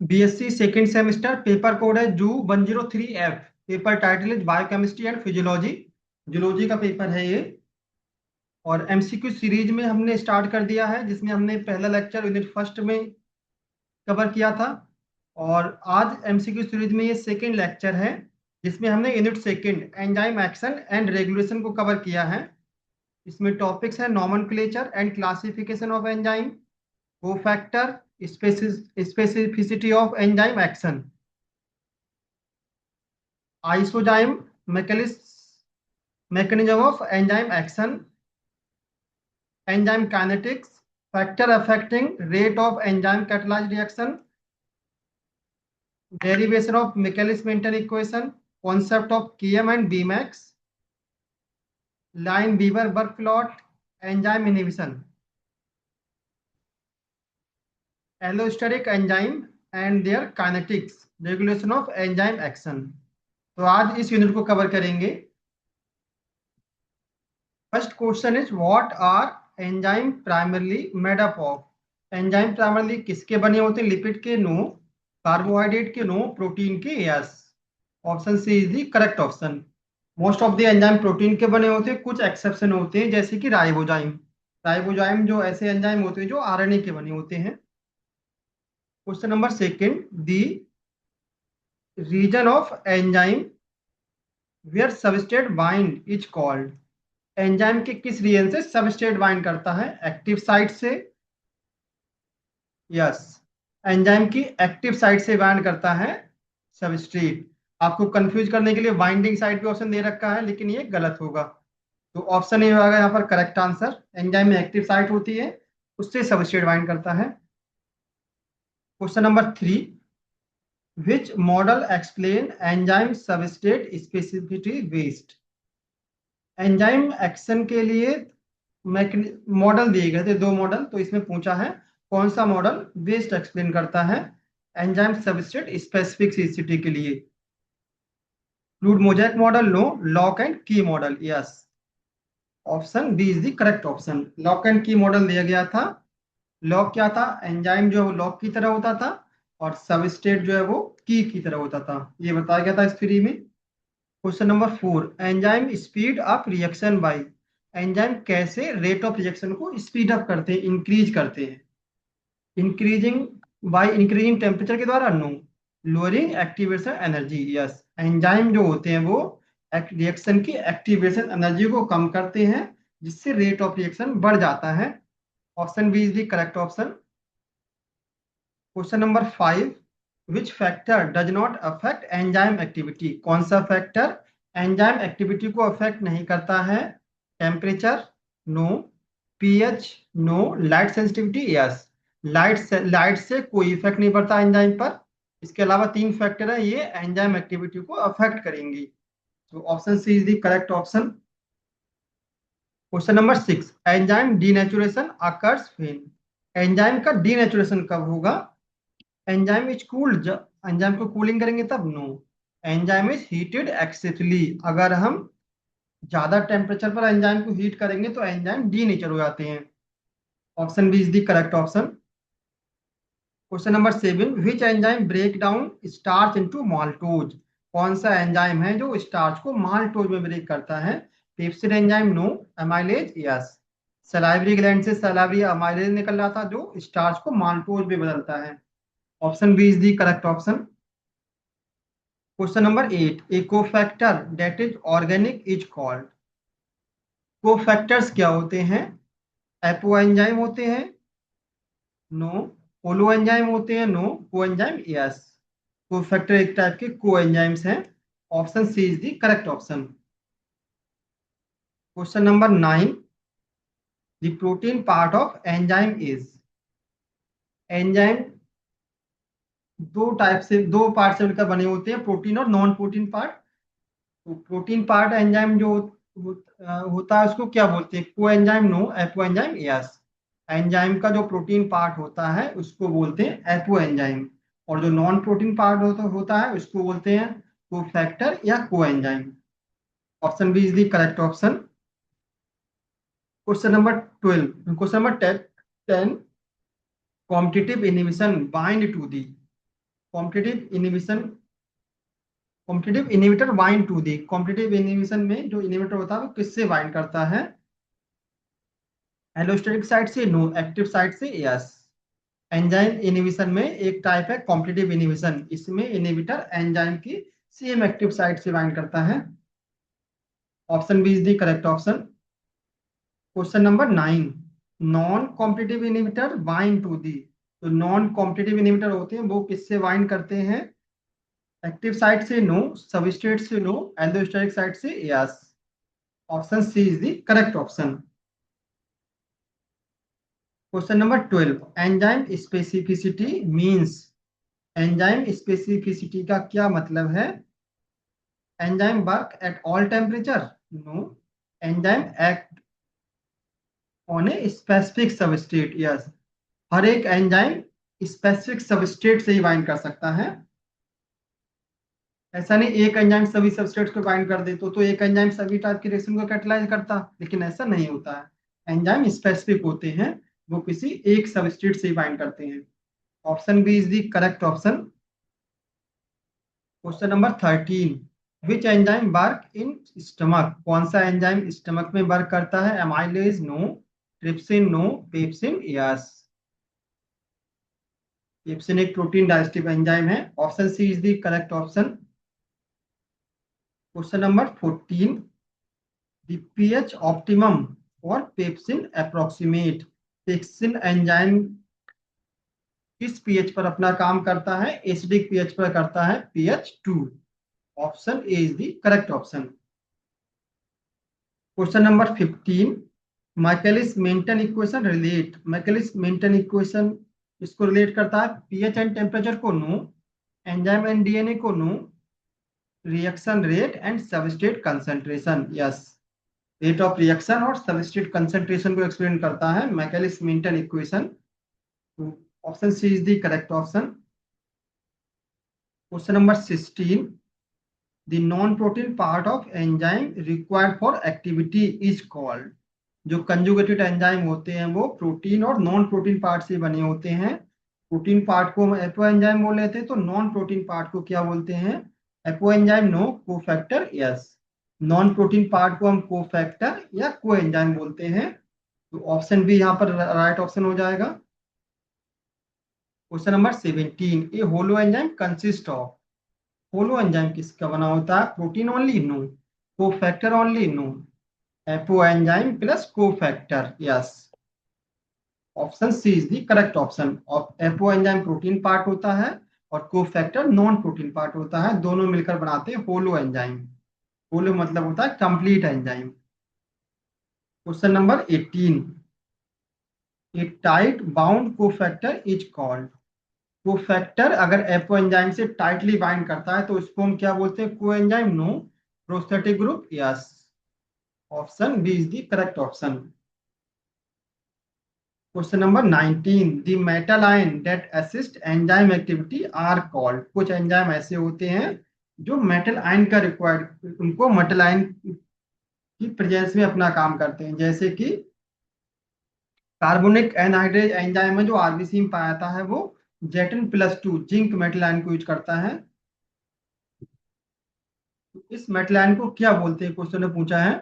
BSc second semester, paper code है जू 103F। Paper title is biochemistry and physiology. Zoology का paper है ये। और एमसीक्यू सीरीज में हमने स्टार्ट कर दिया है, जिसमें हमने पहला लेक्चर यूनिट फर्स्ट में कवर किया था। और आज एमसीक्यू सीरीज में ये सेकेंड लेक्चर है, जिसमें हमने unit second enzyme action and regulation को कवर किया है। इसमें टॉपिक्स है nomenclature and classification of enzyme, cofactor, specificity of enzyme action, isozyme, mechanism of enzyme action, enzyme kinetics, factor affecting rate of enzyme catalyse reaction, derivation of Michaelis Menten equation, concept of Km and Bmax, Lineweaver Burk plot, enzyme inhibition, allosteric enzyme and their kinetics, regulation of enzyme action. तो आज इस unit को cover करेंगे। First question is what are enzyme primarily made up of. Enzyme primarily किसके बने होते हैं? Lipid के नो, कार्बोहाइड्रेट के नो, प्रोटीन के yes. Option C is the correct option. Most of the enzyme protein के बने होते हैं, कुछ एक्सेप्शन होते हैं जैसे कि राइबोजाइम। राइबोजाइम जो ऐसे एंजाइम होते हैं जो आरएनए के बने होते हैं। Question number second, the region of enzyme where substrate bind is called. Enzyme के किस रीजन से सबस्ट्रेट बाइंड करता है? एक्टिव साइट से, यस। एंजाइम की एक्टिव साइट से बाइंड करता है सबस्ट्रेट। आपको कंफ्यूज करने के लिए बाइंडिंग साइट पे ऑप्शन दे रखा है, लेकिन ये गलत होगा। तो ऑप्शन ए होगा यहाँ पर करेक्ट आंसर। एंजाइम में एक्टिव साइट होती है, उससे सबस्ट्रेट बाइंड करता है। Question number three, which model explain enzyme substrate specificity best. Enzyme action के लिए मॉडल दिए गए थे, दो मॉडल। तो इसमें पूछा है कौन सा मॉडल वेस्ट एक्सप्लेन करता है एंजाइम सबस्ट्रेट स्पेसिफिसिटी के लिए। Fluid mosaic model no, lock and key model yes. Option B is the correct option. Lock and key model दिया गया था। लॉक क्या था? एंजाइम जो है वो लॉक की तरह होता था, और सबस्ट्रेट जो है वो की तरह होता था। ये बताया गया था इस थ्री में। Question number four, enzyme speed up reaction by. Enzyme कैसे रेट ऑफ रिएक्शन को स्पीड अप करते हैं, इंक्रीज करते हैं? इंक्रीजिंग बाय इंक्रीजिंग टेम्परेचर के द्वारा? No. Lowering activation energy yes. Enzyme जो होते हैं वो रिएक्शन की एक्टिवेशन एनर्जी को कम करते हैं, जिससे रेट ऑफ रिएक्शन बढ़ जाता है। Option B is the correct option. Question number five, which factor does not affect enzyme activity. कौन सा फैक्टर एंजाइम एक्टिविटी को अफेक्ट नहीं करता है? Temperature no, pH no, light sensitivity yes. Light से कोई इफेक्ट नहीं पड़ता एंजाइम पर। इसके अलावा तीन फैक्टर है, ये एंजाइम एक्टिविटी को अफेक्ट करेंगी। तो option C is the correct option. Question number six, enzyme denaturation occurs when. Enzyme का डीनेचुरेशन कब होगा? एंजाइम इज कूल्ड, जब एंजाइम को कूलिंग करेंगे तब? No. Enzyme is heated excessively. अगर हम ज्यादा टेम्परेचर पर एंजाइम को हीट करेंगे तो एंजाइम डीनेचर हो जाते हैं। Option B is the correct option. Question number seven, which enzyme break down starch into maltose. कौन सा एंजाइम है जो स्टार्च को माल्टोज में ब्रेक करता है? Pepsin enzyme no, amylase yes. Salivary gland से सलाइवरी अमाइलेज निकल रहा था जो स्टार्च को माल्टोज में बदलता है। Option B is the correct option. Question number eight, a cofactor that is organic is called. Cofactors क्या होते हैं? एपो एंजाइम होते हैं? नो। पोलो एंजाइम होते हैं? No. Coenzyme yes. Cofactor एक टाइप के को एंजाइम्स हैं। Option C is the correct option. Question number nine, the protein part of enzyme is. Enzyme दो टाइप से, दो पार्ट से मिलकर बने होते हैं, प्रोटीन और नॉन प्रोटीन पार्ट। तो प्रोटीन पार्ट एंजाइम जो होता है उसको क्या बोलते हैं? Coenzyme no, apoenzyme yes. Enzyme का जो प्रोटीन पार्ट होता है उसको बोलते हैं एपो एंजाइम, और जो नॉन प्रोटीन पार्ट होता है उसको बोलते हैं कोफैक्टर या coenzyme. Option B is the correct option. Question number twelve, question number ten, competitive inhibition bind to the. Competitive inhibition, competitive inhibitor bind to the, competitive inhibition में जो inhibitor होता है वो किससे बाइंड करता है? Allosteric site से no, active site से यस। एंजाइम इनहिबिशन में एक टाइप है कॉम्पिटिटिव इनहिबिशन, इसमें इनहिबिटर एंजाइम की सेम एक्टिव साइट से बाइंड करता है। Option B is the correct option. Question number 9, non competitive inhibitor bind to the, तो नॉन कॉम्पिटिटिव इनहिबिटर होते हैं वो किससे बाइंड करते हैं? एक्टिव साइट से नो, सबस्ट्रेट से नो, एल्डोस्टेरिक साइट से yes. Option C is the correct option. Question number 12, enzyme specificity means, enzyme specificity का क्या मतलब है? Enzyme work at all temperature, no. Enzyme act on a specific substrate, yes. हर एक enzyme specific substrate से ही bind कर सकता है। ऐसा नहीं एक एंजाइम सभी सबस्ट्रेट्स को बाइंड कर दे तो एक एंजाइम सभी टाइप की रिएक्शन को कैटलाइज करता, लेकिन ऐसा नहीं होता है। एंजाइम स्पेसिफिक होते हैं, वो किसी एक सबस्ट्रेट से ही बाइंड करते हैं। Option B is the correct option. Question number 13, which enzyme work in stomach, कौन सा एंजाइम स्टमक में वर्क करता है? Amylase no, trypsin no, pepsin yes. Pepsin एक प्रोटीन डाइजेस्टिव एंजाइम है। Option C is the correct option. Question number 14, the pH optimum for pepsin approximate, pepsin enzyme किस pH पर अपना काम करता है? एसिडिक पीएच पर करता है, pH 2। Option A is the correct option. Question number 15, Michaelis Menten equation relate, Michaelis Menten equation इसको रिलेट करता है पीएच एंड टेम्परेचर को नो, एंजाइम एंड डीएनए को no, reaction rate and substrate concentration yes. Rate of reaction और substrate concentration को explain करता है Michaelis Menten equation. Option C is the correct option. Question number 16, the non protein part of enzyme required for activity is called, जो conjugated enzyme होते हैं वो protein और non protein part से बने होते हैं। प्रोटीन पार्ट को हम एपो एंजाइम बोल लेते हैं, तो नॉन प्रोटीन पार्ट को क्या बोलते हैं? Apoenzyme no, cofactor yes. Non protein part को हम कोफैक्टर या को एंजाइम बोलते हैं। तो ऑप्शन बी यहाँ पर राइट ऑप्शन हो जाएगा। Question number 17, a holoenzyme consist of, holoenzyme किसका बना होता है? Protein only no, cofactor only no, apoenzyme plus cofactor yes. Option C is the correct option. Apoenzyme protein part होता है और cofactor non protein part होता है, दोनों मिलकर बनाते हैं होलो एंजाइम। होलो मतलब होता है complete enzyme. Question number 18, a tight bound cofactor is called, cofactor अगर एपो एंजाइम से टाइटली बाइंड करता है तो उसको हम क्या बोलते हैं? Coenzyme no, prosthetic group yes. Option B is the correct option. Question number 19, the metal ion that assist enzyme activity are called, कुछ एंजाइम ऐसे होते हैं जो मेटल आयन का रिक्वायर्ड, उनको मेटल आयन की प्रेजेंस में अपना काम करते हैं, जैसे कि कार्बोनिक एनहाइड्रेज एंजाइम है जो आरबीसी में पाया जाता है, वो जेटन प्लस 2 जिंक मेटल आयन को यूज करता है। इस मेटल आयन को क्या बोलते हैं? क्वेश्चन ने पूछा है।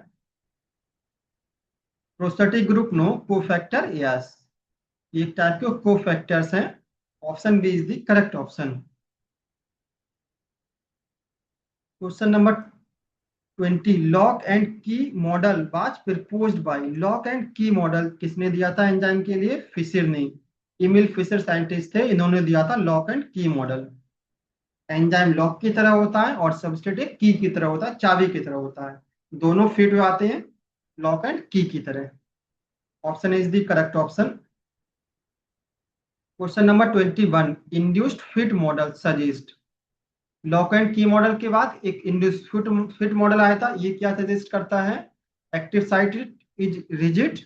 Prosthetic group no, cofactor yes. एक टाइप के कोफैक्टर्स हैं। Option B is the correct option. Question number 20, lock and key model was proposed by, lock and key model किसने दिया था एंजाइम के लिए? फिशर ने। इमिल फिशर साइंटिस्ट थे, इन्होंने दिया था lock and key model. Enzyme lock की तरह होता है और सबस्ट्रेट एक की तरह होता है, चाबी की तरह होता है, दोनों फिट हो आते हैं लॉक एंड की तरह। Option is the correct option. Question number 21, induced fit model suggest, lock and key model के बाद एक इंड्यूस्ड फिट मॉडल आया था, ये क्या सजेस्ट करता है? Active site is rigid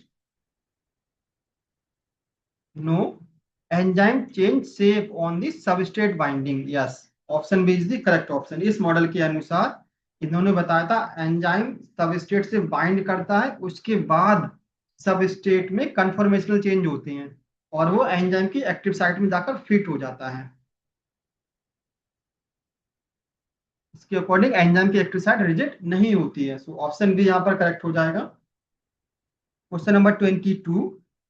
no, enzyme change shape on the substrate binding yes. Option B is the correct option. इस मॉडल के अनुसार इन्होंने बताया था एंजाइम सबस्ट्रेट से बाइंड करता है, उसके बाद सबस्ट्रेट में कन्फॉर्मेशनल चेंज होते हैं और वो एंजाइम की एक्टिव साइट में जाकर फिट हो जाता है। इसके अकॉर्डिंग एंजाइम की एक्टिव साइट रिजिड नहीं होती है। सो ऑप्शन बी यहाँ पर करेक्ट हो जाएगा। Question number 22,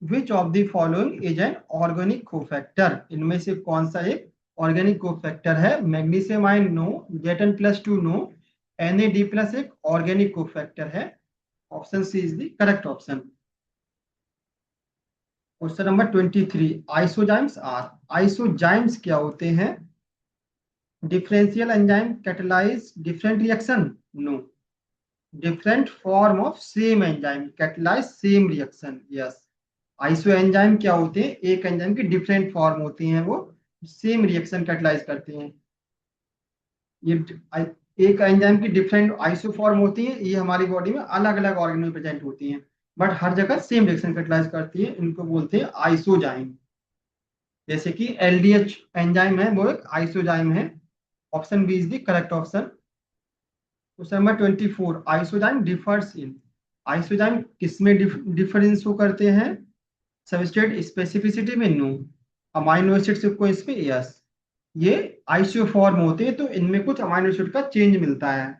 which of the following is an organic cofactor? इनमें से कौन सा एक ऑर्गेनिक कोफैक्टर है? Magnesium ion no, Zn+2 no, Na+D+ एक ऑर्गेनिक कोफैक्टर है। Option C is the correct option. Question number 23, isozymes are, isozymes क्या होते हैं? Differential enzyme catalyse different reaction? No. Different form of same enzyme catalyse same reaction? Yes. Isoenzyme क्या होते हैं? एक enzyme की different form होती हैं, वो सेम रिएक्शन कैटलाइज करती हैं। ये एक एंजाइम की डिफरेंट आइसो फॉर्म होती है, ये हमारी बॉडी में अलग अलग ऑर्गन में प्रेजेंट होती हैं, बट हर जगह सेम रिएक्शन कैटलाइज करती है, इनको बोलते हैं आइसोजाइम। जैसे कि एलडीएच एंजाइम है, वो एक आइसोजाइम है। Option B is the correct option. Question number 24, isozyme differs in, isozyme किसमें डिफरेंस हो करते हैं? सबस्ट्रेट स्पेसिफिसिटी में? नो। अमाइनो एसिड सीक्वेंस में? यस। ये आइसोफॉर्म होते हैं, तो इनमें कुछ अमाइनो एसिड का चेंज मिलता है।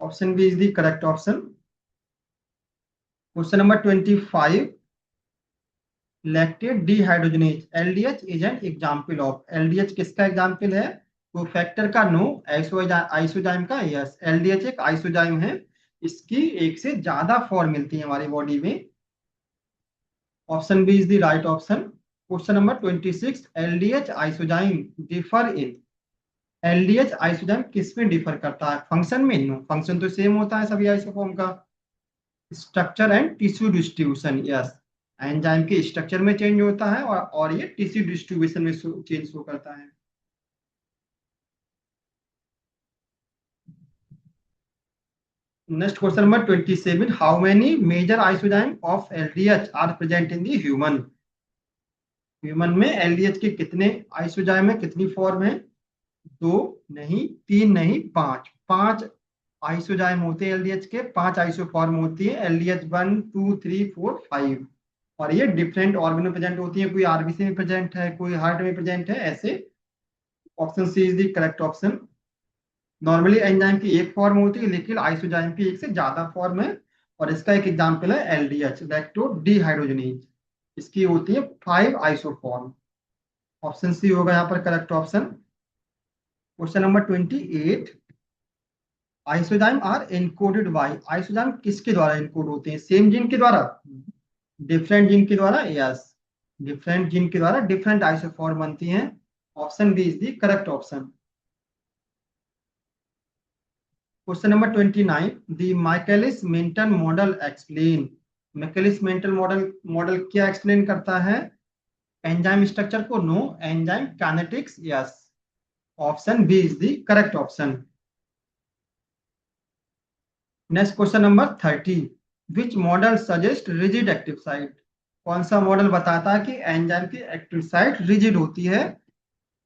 Option B is the correct option. Question number 25, lactate dehydrogenase LDH is an example of, LDH किसका एग्जांपल है? तो फैक्टर का? नो। आइसोजाइम का? यस। एलडीएच एक आइसोजाइम है, इसकी एक से ज्यादा फॉर्म मिलती है हमारी बॉडी में। Option B is the right option. Question number 26, LDH isozyme differ in, LDH isozyme किस में डिफर करता है? फंक्शन में? नो, फंक्शन तो सेम होता है सभी आइसोफॉर्म का। Structure and tissue distribution? Yes. Enzyme के स्ट्रक्चर में चेंज होता है और ये टिश्यू डिस्ट्रीब्यूशन में चेंज शो करता है। Next question number 27, how many major isozyme of LDH are present in the human? Human में एलडीएच के कितने आइसोजाइम है, कितनी फॉर्म है? दो नहीं, तीन नहीं, पांच। पांच आइसोजाइम होते हैं एलडीएच के, पांच आइसोफॉर्म होती है, एलडीएच 1 2 3 4 5। और ये डिफरेंट ऑर्गन में प्रेजेंट होती है, कोई आरबीसी में प्रेजेंट है, कोई हार्ट में प्रेजेंट है, ऐसे। Option C is the correct option. Normally enzyme की एक फॉर्म होती है, लेकिन आइसोजाइम की एक से ज्यादा फॉर्म है, और इसका एक एग्जांपल है एलडीएच, लैक्टो डिहाइड्रोजनेज। इसकी होती है 5 आइसोफॉर्म। ऑप्शन सी होगा यहाँ पर correct option. Question number 28, isozyme are encoded by, isozyme किसके द्वारा एनकोड होते हैं? सेम जीन के द्वारा? डिफरेंट जीन के द्वारा? यस। डिफरेंट जीन के द्वारा डिफरेंट आइसोफॉर्म बनती हैं। Option B is the correct option. Question number 29, the Michaelis Menten model explain, Michaelis Menten model model क्या एक्सप्लेन करता है? एंजाइम स्ट्रक्चर को? No. Enzyme kinetics? Yes. Option B is the correct option. Next question number 30, which model suggest rigid active site? कौन सा model बताता है कि enzyme की एक्टिव साइट रिजिड होती है?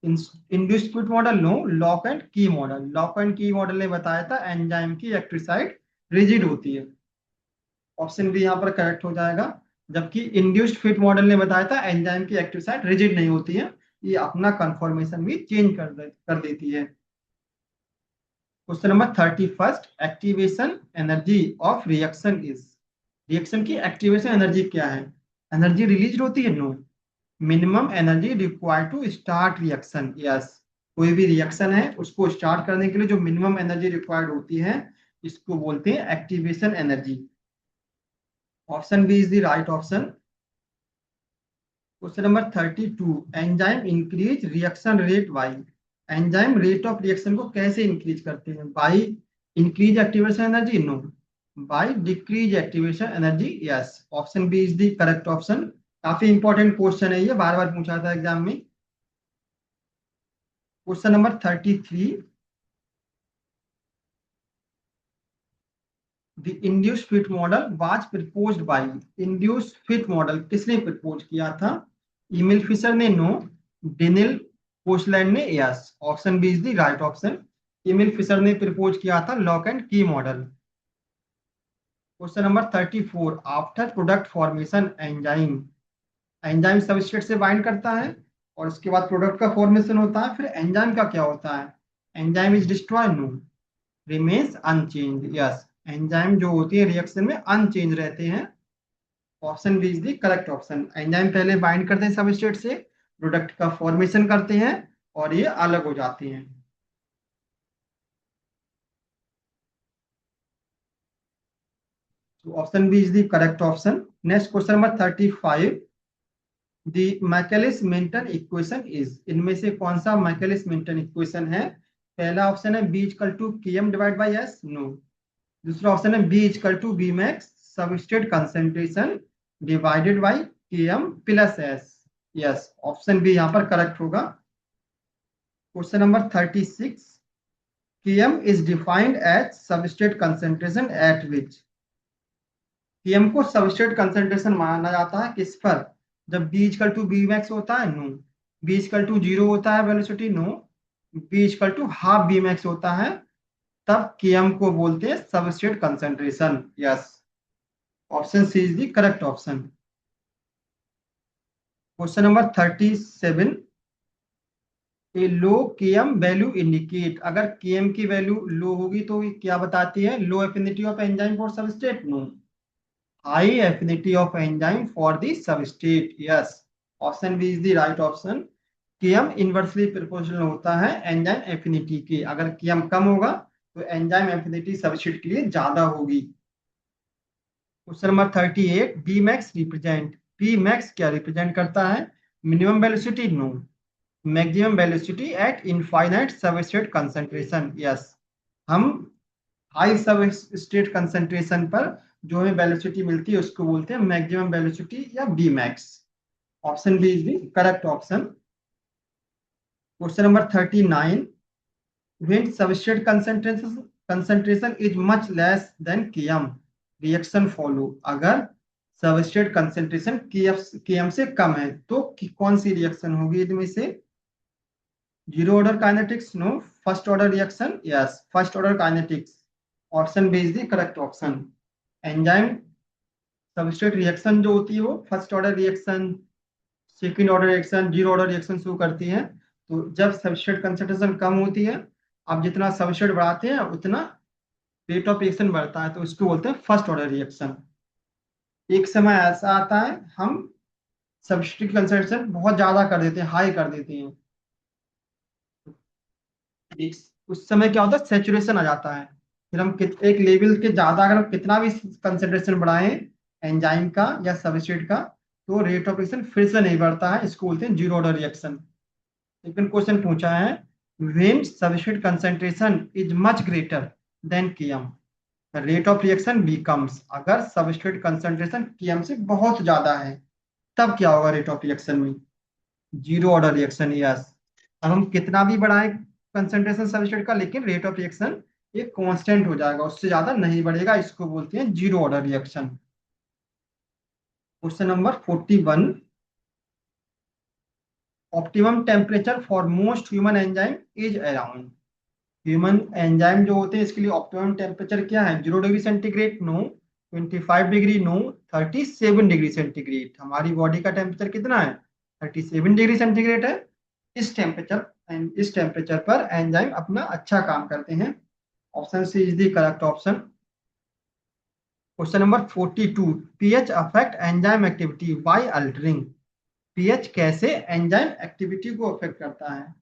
Induced fit model? No. Lock and key model, lock and key model ने बताया था एंजाइम की एक्टिव साइट रिजिड होती है। ऑप्शन बी यहाँ पर करेक्ट हो जाएगा। जबकि इंड्यूस्ड फिट मॉडल ने बताया था एंजाइम की एक्टिव साइट रिजिड नहीं होती है, ये अपना कंफर्मेशन भी चेंज कर देती है। Question number 31, activation energy of reaction is, reaction की एक्टिवेशन एनर्जी क्या है? एनर्जी रिलीज होती है? No. Minimum energy required to start reaction? Yes. कोई भी रिएक्शन है उसको स्टार्ट करने के लिए जो मिनिमम एनर्जी रिक्वायर्ड होती है, इसको बोलते हैं activation energy. Option B is the right option. Question number 32, enzyme increase reaction rate by, enzyme rate of reaction को कैसे इंक्रीज करते हैं? By increase activation energy? No. By decrease activation energy? Yes. Option B is the correct option. काफी important question है, ये बार बार पूछा था एग्जाम में। Question number 33, the induced fit model was proposed by, induced fit model किसने propose किया था? इमिल फिशर ने? नो। डेनियल पोस्टलैंड ने? Yes. Option B is the right option. Emil Fischer ने प्रपोज किया था lock and key model. Question number 34, after product formation enzyme, enzyme substrate से bind करता है और उसके बाद प्रोडक्ट का फॉर्मेशन होता है, फिर एंजाइम का क्या होता है? Enzyme is destroy, no, remains unchanged, yes, enzyme जो होती है रिएक्शन में अनचेंज रहते हैं। Option B is the correct option. Enzyme पहले बाइंड करते हैं सबस्ट्रेट से, प्रोडक्ट का फॉर्मेशन करते हैं और ये अलग हो जाते हैं। तो option B is the correct option. Next question number 35, the Michaelis Menten equation is, इनमें से कौन सा मैकेलिस मेंटन इक्वेशन है? पहला ऑप्शन है B equal to K M divide by S, no. दूसरा ऑप्शन है B equal to B max substrate concentration divided by K M plus S, yes, option B यहाँ पर करेक्ट होगा। Question number 36, Km is defined as substrate concentration at which, Km को substrate concentration माना जाता है किस पर? जब B equal to B max होता है, नो। B इक्वल टू 0 होता है velocity, no. B equal to half V max होता है, तब Km को बोलते हैं substrate concentration, yes, option C is the correct option. Question number 37, a low Km value indicate, अगर Km की वैल्यू लो होगी तो ये क्या बताती है? लो affinity of enzyme for substrate, no. High affinity of enzyme for the substrate, yes, option B is the right option. Km inversely proportional होता है एंजाइम एफिनिटी के, अगर Km कम होगा तो एंजाइम एफिनिटी सबस्ट्रेट के लिए ज्यादा होगी। Question number 38, V max represent, V max क्या रिप्रेजेंट करता है? Minimum velocity, no. Maximum velocity at infinite substrate concentration, yes, हम हाई सबस्ट्रेट कंसंट्रेशन पर जो हमें वेलोसिटी मिलती है उसको बोलते हैं मैक्सिमम वेलोसिटी या V max, option B is the correct option. Question number 39, when substrate concentration is much less than Km, reaction follow, अगर सबस्ट्रेट कंसंट्रेशन Km से कम है तो कौन सी रिएक्शन होगी इनमें से? Zero order kinetics, no. First order reaction, yes, first order kinetics, option B is the correct option. Enzyme substrate reaction जो होती है वो first order reaction, second order reaction, zero order reaction शुरू करती है। तो जब सबस्ट्रेट कंसंट्रेशन कम होती है, आप जितना सबस्ट्रेट बढ़ाते हैं उतना रेट ऑफ रिएक्शन बढ़ता है, तो इसको बोलते हैं फर्स्ट ऑर्डर रिएक्शन। एक समय ऐसा आता है हम सबस्ट्रेट कंसंट्रेशन बहुत ज्यादा कर देते हैं, हाई कर देते हैं, उस समय क्या होता है, सेचुरेशन आ जाता है। फिर हम एक लेवल के ज्यादा अगर हम कितना भी कंसंट्रेशन बढ़ाएं एंजाइम का या सबस्ट्रेट का, तो रेट ऑफ रिएक्शन फिर से नहीं बढ़ता है, इसको बोलते हैं zero order reaction. Second question पूछा है, when substrate concentration is much greater than Km, rate of reaction becomes, अगर सबस्ट्रेट कंसंट्रेशन Km से बहुत ज्यादा है तब क्या होगा रेट ऑफ रिएक्शन में? Zero order reaction, yes. अब हम कितना भी बढ़ाएं कंसंट्रेशन सबस्ट्रेट का, लेकिन रेट ऑफ रिएक्शन ये कांस्टेंट हो जाएगा, उससे ज्यादा नहीं बढ़ेगा, इसको बोलते हैं zero order reaction. Question number 41, optimum temperature for most human enzyme is around, human enzyme जो होते हैं इसके लिए ऑप्टिमम टेम्परेचर क्या है? 0 degree centigrade, no. 25 degree, no. 37 degree centigrade, हमारी बॉडी का टेम्परेचर कितना है? 37 डिग्री सेंटीग्रेड है। इस टेम्परेचर पर एंजाइम अपना अच्छा काम करते हैं, option C is the correct option. Question number 42, pH affect enzyme activity by altering, pH कैसे एंजाइम एक्टिविटी को अफेक्ट करता है?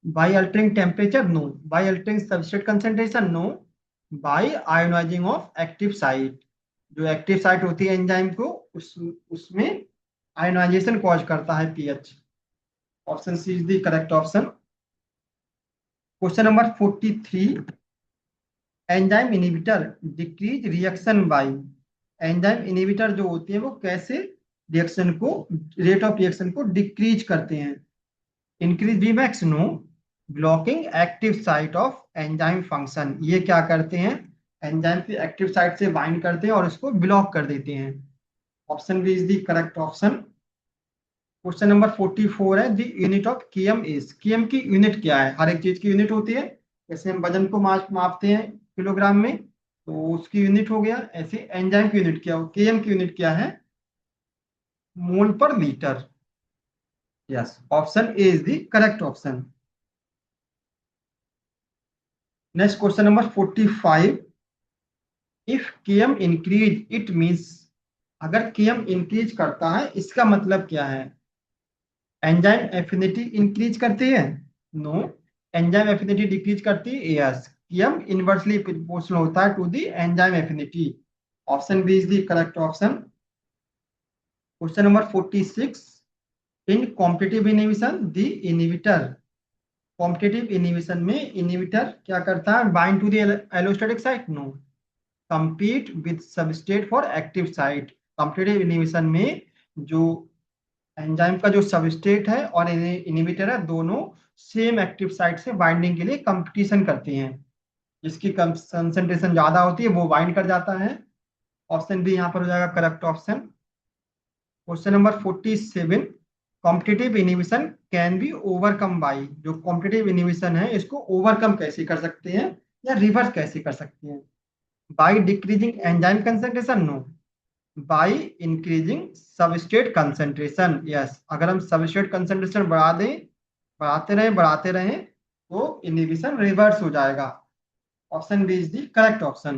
By altering temperature, no. By altering substrate concentration, no. By ionizing of active site, जो active site होती है enzyme को उसमें ionization cause करता है pH, option C is the correct option. Question number 43, enzyme inhibitor decrease reaction by, enzyme inhibitor जो होती है वो कैसे रिएक्शन को, रेट ऑफ रिएक्शन को डिक्रीज करते हैं? Increase Vmax, no. Blocking active site of enzyme function, ये क्या करते हैं? एंजाइम की एक्टिव साइट से बाइंड करते हैं और इसको ब्लॉक कर देते हैं, option B is the correct option. Question number 44 है, the unit of Km is, Km की यूनिट क्या है? हर एक चीज की यूनिट होती है, जैसे हम वजन को मापते हैं किलोग्राम में, तो उसकी यूनिट हो गया, ऐसे एंजाइम की यूनिट क्या हो, Km की यूनिट क्या है? मोल पर litre, yes, option A is the correct option. Next question number 45। If Km increase it means, अगर Km इंक्रीज करता है इसका मतलब क्या है? एंजाइम एफिनिटी इंक्रीज करती है? नो। एंजाइम एफिनिटी डिक्रीज करती है? यस। Km इनवर्सली प्रोपोर्शनल होता है to the enzyme affinity. Option B is the correct option. Question number 46। In competitive inhibition the inhibitor, competitive inhibition में इनहिबिटर क्या करता है? Bind to the allosteric site? No. compete with substrate for active site। Competitive inhibition में जो enzyme का जो substrate है और इनहिबिटर है, दोनों सेम एक्टिव साइट से बाइंडिंग के लिए कंपटीशन करती हैं। जिसकी कंसंट्रेशन ज्यादा होती है वो बाइंड कर जाता है। ऑप्शन बी यहाँ पर हो जाएगा correct option. Question number 47। Competitive inhibition can be overcome by, जो कॉम्पिटिटिव इनहिबिशन है इसको ओवरकम कैसे कर सकते हैं या रिवर्स कैसे कर सकते हैं? By decreasing enzyme concentration? No. By increasing substrate concentration? Yes. अगर हम सबस्ट्रेट कंसंट्रेशन बढ़ा दें, बढ़ाते रहें तो इनहिबिशन रिवर्स हो जाएगा। Option B is the correct option.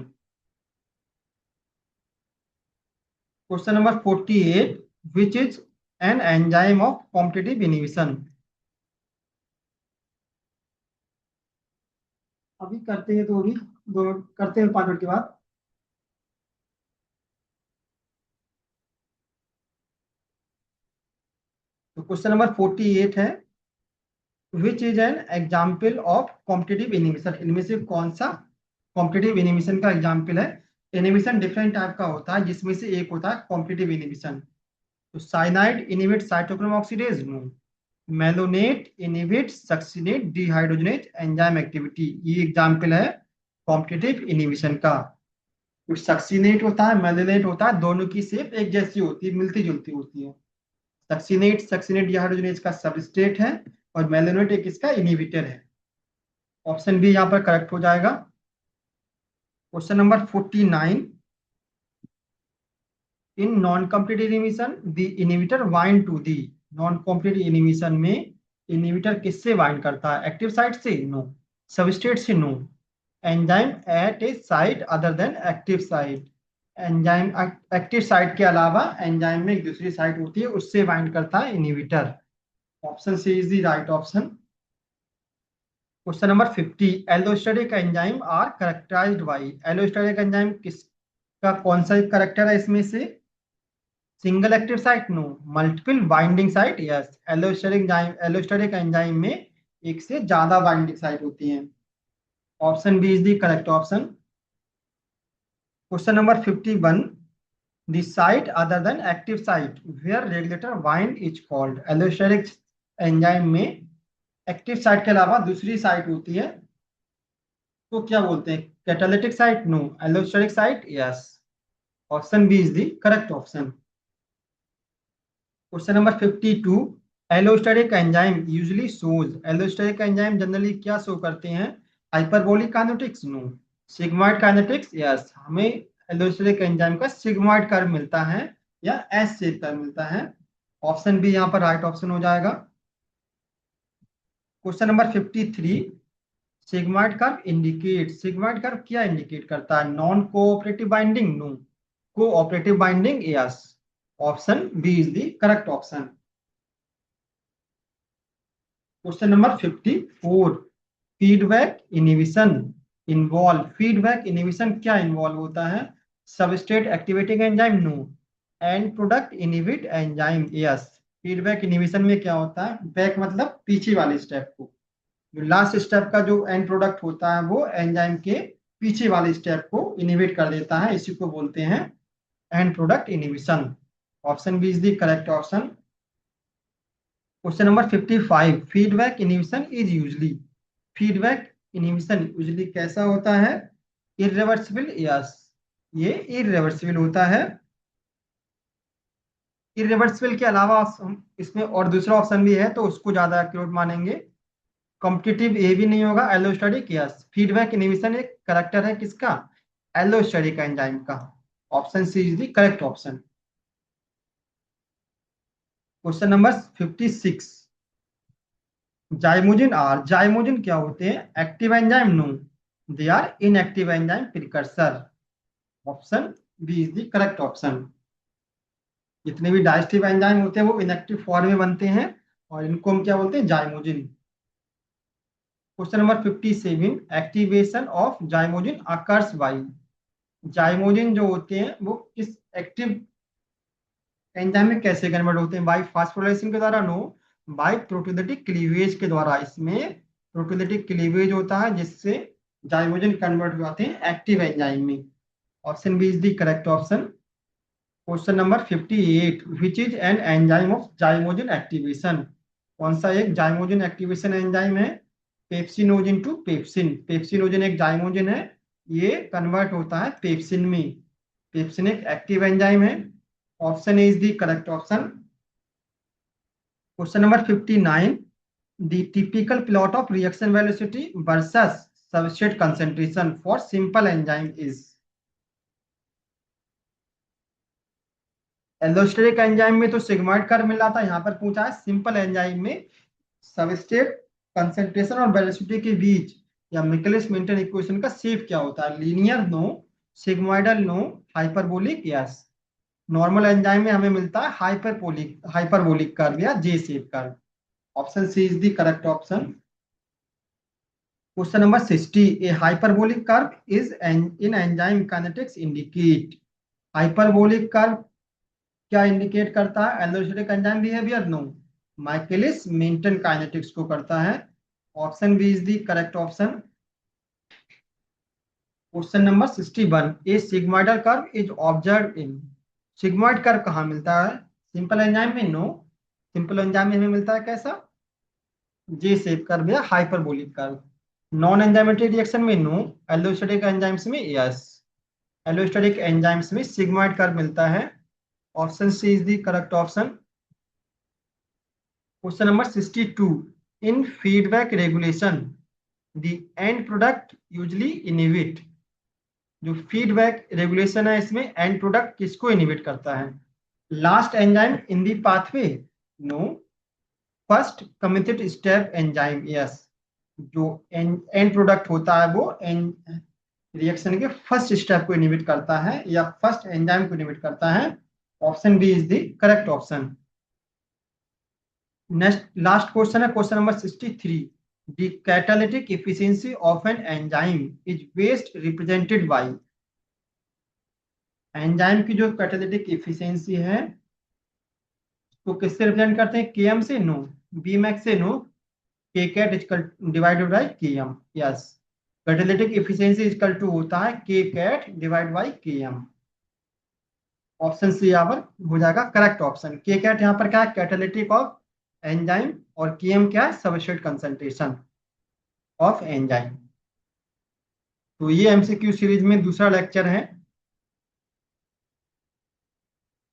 Question number 48। Which is an enzyme of competitive inhibition? अभी करते हैं तो अभी दो करते हैं 5 मिनट के बाद। तो क्वेश्चन नंबर 48 है, which is an example of competitive inhibition? इनमें से कौन सा कॉम्पिटिटिव इनहिबिशन का एग्जाम्पल है? इनहिबिशन डिफरेंट टाइप का होता है जिसमें से एक होता है कॉम्पिटिटिव इनहिबिशन। तो cyanide inhibit cytochrome oxidase? No. Malonate inhibit succinate dehydrogenase enzyme activity? ये एग्जाम्पल है कॉम्पिटिटिव इनहिबिशन का। तो सक्सिनेट होता है, मेलोनेट होता है, दोनों की शेप एक जैसी होती है, मिलती जुलती होती है। सक्सिनेट डिहाइड्रोजनेज का सबस्ट्रेट है और मेलोनेट एक इसका इनहिबिटर है। ऑप्शन बी यहाँ पर करेक्ट हो जाएगा। Question number 49। In non competitive inhibition the inhibitor bind to the, non competitive inhibition में इनहिबिटर किससे बाइंड करता है? एक्टिव साइट से? नो। सबस्ट्रेट से? No. Enzyme at a site other than active site? Enzyme active site के अलावा enzyme में एक दूसरी साइट होती है उससे बाइंड करता है inhibitor. Option C is the right option. Question number 50। Allosteric enzyme are characterized by, allosteric enzyme किसका कौन सा कैरेक्टर है इसमें से? Single active site? No. Multiple binding site? Yes. Allosteric enzyme में एक से ज्यादा बाइंडिंग साइट होती हैं। Option B is the correct option. Question number 51। The site other than active site where regulator bind is called, allosteric enzyme में active site के अलावा दूसरी साइट होती है तो क्या बोलते हैं? Catalytic site? No. Allosteric site? Yes. Option B is the correct option. Question number 52। Allosteric enzyme usually shows, allosteric enzyme generally क्या शो करते हैं? Hyperbolic kinetics? No. Sigmoid kinetics? Yes. हमें एलोस्टेरिक एंजाइम का सिग्मोइड कर्व मिलता है या S shape curve मिलता है। ऑप्शन बी यहाँ पर राइट ऑप्शन हो जाएगा। Question number 53। Sigmoid curve indicate, sigmoid curve क्या इंडिकेट करता है? Non cooperative binding? No. Cooperative binding? Yes. Option B is the correct option. Question number 54। Feedback inhibition involve, feedback inhibition क्या involve होता है? Substrate activating enzyme? No. End product inhibit enzyme? Yes. Feedback inhibition में क्या होता है? Back मतलब पीछे वाले स्टेप को, जो लास्ट स्टेप का जो एंड प्रोडक्ट होता है वो एंजाइम के पीछे वाले स्टेप को इनहिबिट कर देता है, इसी को बोलते हैं end product inhibition. Option B is the correct option. Question number 55। Feedback inhibition is usually, feedback inhibition usually कैसा होता है? इरिवर्सिबल? यस। ये इरिवर्सिबल होता है। इरिवर्सिबल के अलावा हम इसमें और दूसरा ऑप्शन भी है तो उसको ज्यादा एक्यूरेट मानेंगे। कॉम्पिटिटिव ए भी नहीं होगा। एलोस्टेरिक? यस। फीडबैक इनहिबिशन एक करेक्टर है किसका? एलोस्टेरिक एंजाइम का। Option C is the correct option. Question number 56। Zymogen are, zymogen क्या होते हैं? Active enzyme? No. They are inactive enzyme precursor. Option B is the correct option. जितने भी digestive enzyme होते हैं वो इनएक्टिव फॉर्म में बनते हैं, और इनको हम क्या बोलते हैं, zymogen. Question number 57, activation of zymogen occurs by. Zymogen जो होते हैं वो किस एक्टिव एंजाइम में कैसे कन्वर्ट होते हैं? बाई फास्फोराइलेशन के द्वारा? नो, बाई प्रोटीओलिटिक क्लीवेज के द्वारा। इसमें प्रोटीओलिटिक क्लीवेज होता है जिससे जाइमोजिन कन्वर्ट हो जाते हैं एक्टिव एंजाइम में। Option B is the correct option. Question number 58, which is an enzyme of zymogen activation. कौन सा एक जाइमोजिन एक्टिवेशन एंजाइम है? Pepsinogen to pepsin. पेप्सिनोजिन एक जाइमोजिन है, ये कन्वर्ट होता है पेप्सिन में। पेप्सिन एक एक्टिव एंजाइम है। Option A is the correct option. Question number 59, the typical plot of reaction velocity versus substrate concentration for simple enzyme is. Allosteric enzyme में तो सिग्मोइड कर्व मिल रहा था, यहाँ पर पूछा है सिंपल एंजाइम में सबस्ट्रेट कंसंट्रेशन और वेलोसिटी के बीच या मिकेलिस मेंटन इक्वेशन का शेप क्या होता है? Linear no, sigmoidal no, hyperbolic yes. Normal enzyme में हमें मिलता है हाइपरबोलिक कर्व या J shape curve. Option C is the correct option. Question number 60, a hyperbolic curve is in enzyme kinetics indicate. Hyperbolic curve क्या indicate करता है? Allosteric enzyme behaviour? No, Michaelis Menten kinetics को करता है। Option B is the correct option. Question number 61, a sigmoidal curve is observe in. Sigmoid curve कहाँ मिलता है? Simple enzyme में? नो, सिंपल एंजाइम में हमें मिलता है कैसा, जे शेप कर्व या hyperbolic curve. Non enzymatic reaction में? नो, एल्डोस्टेरिक एंजाइम्स में? यस, एल्डोस्टेरिक एंजाइम्स में सिग्मोइड कर्व मिलता है। Option C is the correct option. Question number 62, in feedback regulation the and product usually inhibit. जो feedback regulation है इसमें end product किसको inhibit करता है? Last enzyme in the pathway? No, first committed step enzyme yes. जो end product होता है वो एंड रिएक्शन के फर्स्ट स्टेप को इनहिबिट करता है या फर्स्ट एंजाइम को इनहिबिट करता है। Option B is the correct option. Next last question है question number 63, the catalytic efficiency of an enzyme is best represented bye. Enzyme की जो कैटालिटिक एफिशिएंसी है तो किससे रिप्रेजेंट करते हैं? केएम से? नो, बी मैक्स से? No, k cat equal divided by KM yes. Catalytic efficiency equal to होता है k cat divide by KM. Option C यहाँ पर हो जाएगा करेक्ट ऑप्शन। के कैट यहाँ पर क्या है? कैटालिटिक ऑफ एंजाइम, और केएम क्या है? Substrate concentration of enzyme. तो ये एमसीक्यू सीरीज में दूसरा लेक्चर है।